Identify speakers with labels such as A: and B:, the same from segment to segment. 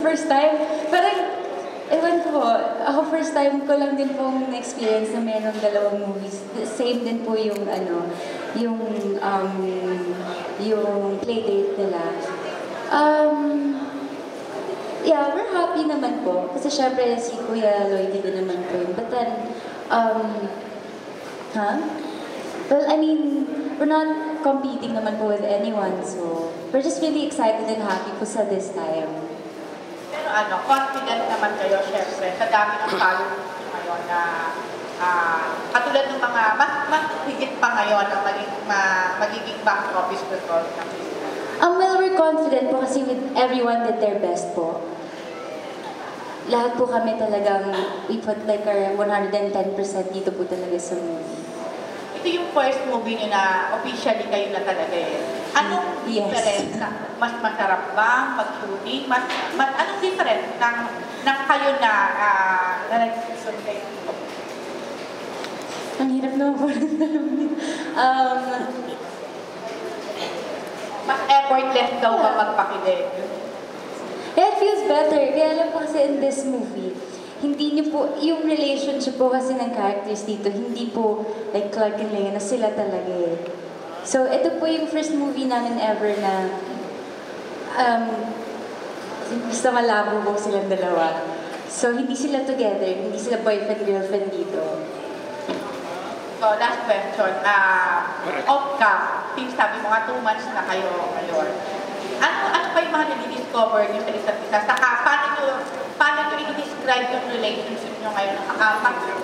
A: First time, parang, ewan ko, ako first time ko lang din pong na-experience na mayroong dalawang movies. Same din po yung, yung playdate nila. Yeah, we're happy naman po. Kasi syempre si Kuya Lloyd din naman po yun. But then, well, I mean, we're not competing naman po with anyone. So, we're just really excited and happy po sa this time.
B: Pero confident naman kayo, syempre, sa dami ng followers ngayon na katulad ng mga, mas higit pa ngayon ang magiging box office result ng Christmas.
A: Well, we're confident po kasi with everyone did their best po. Lahat po kami talagang, we put like our 110% dito po talaga sa movie.
B: Ito yung first movie niyo na officially kayo na talaga eh. Anong difference? Mas masarap ba mag-shooting? Anong difference ng kayo na nag-shoot kayo?
A: Ang hirap na po.
B: Mas effortless daw ba magpakilig?
A: Yeah, it feels better. Kaya alam po kasi in this movie, hindi niyo po, yung relationship po kasi ng characters dito, hindi po like Clark and Leia na sila talaga eh. So, ito po yung first movie namin ever na basta malabo po silang dalawa. So, hindi sila together, hindi sila boyfriend-girlfriend dito.
B: So, last question. Off-cam, since sabi mo nga 2 months na kayo ngayon. Ano pa yung mga nadi-discover niyo sa isa't isa? Saka, paano niyo i-describe yung relationship niyo ngayon?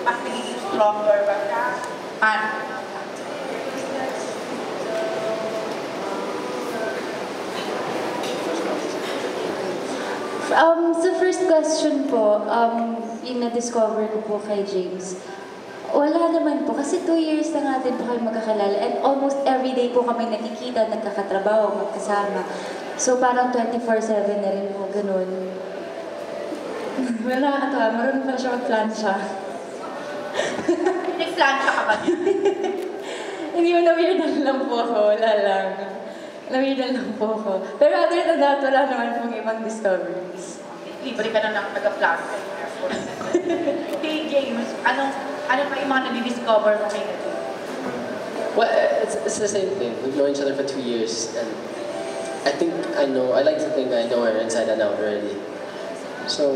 B: Mas nagiging stronger ba siya? Paano?
A: Sa first question po, yung na-discover ko po kay James, wala naman po. Kasi 2 years na nga din po kayo magkakalala. And almost every day po kami nakikita, nagkakatrabaho, magkasama. So parang 24/7 na rin po, ganun. Wala nakakatawa, marunong pa siya mag-plancha.
B: Nag-plancha ka ba niya?
A: Hindi mo na-weirdan lang po ako, wala lang. Na-weirdan lang po ako. Pero other than that, wala naman pong ibang discoveries.
B: Libre ka na ng taga-plancha. Hey James, ano pa yung mga nadi-discover mo kayo?
C: Well, it's the same thing. We've known each other for 2 years, and I like to think I know her inside and out already. So,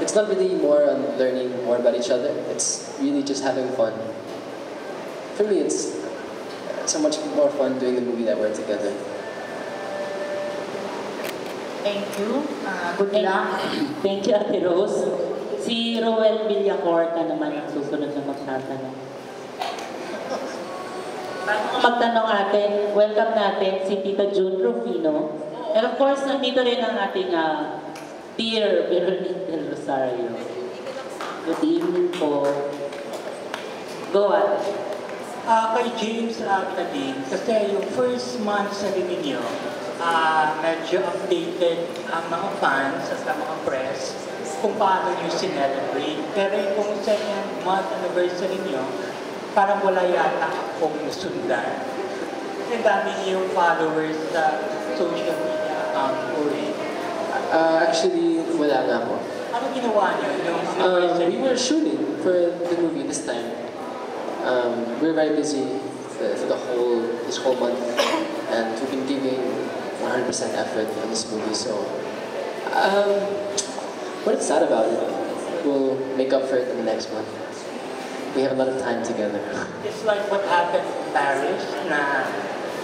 C: it's not really more on learning more about each other. It's really just having fun. For me, it's so much more fun doing the movie that we're together.
B: Thank you. Good luck.
D: Thank you, Ate Rose. Si Roel Villacorta naman ang susunod na magtatanong. Bago magtanong ate, welcome natin si Tita June Rufino. And of course, nandito rin ang ating dear Veronique Del Rosario. Good evening po. Go ate.
E: Kay James Agnatin, kasi yung first month sa rin ninyo, medyo updated ang mga fans at ang mga press kung paano nyo sinelebrate. Pero yung second month anniversary nyo, parang wala yata akong sundan. Kasi dami yung followers sa social media
C: Actually, wala nga po.
E: Ano ginawa nyo?
C: We were shooting for the movie this time. We're very busy for this whole month, and we've been giving 100% effort on this movie. So, what is sad about it? We'll make up for it in the next month. We have a lot of time together.
E: It's like what happened in Paris na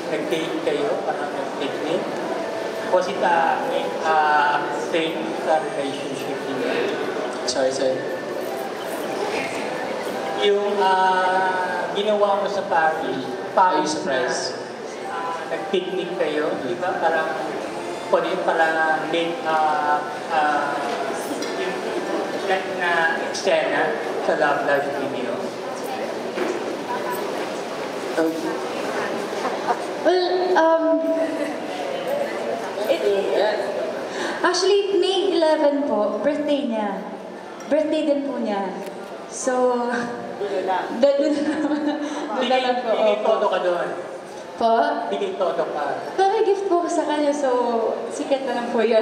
E: nag-date kayo, parang nag-picnic. Was it a thing sa relationship niyo?
C: Sorry.
E: Yung ginawa mo sa Paris,
C: Are you surprised?
E: Nag-picnic kayo, di ba? Parang late na eksena sa love life niyo.
A: Well, actually, May 11 po, birthday niya. Birthday din po niya. So, doon lang po.
E: Bigay todo ka doon.
A: Po?
E: Bigay todo ka.
A: Pero gift po ko sa kanya, so, sikat na lang po yun.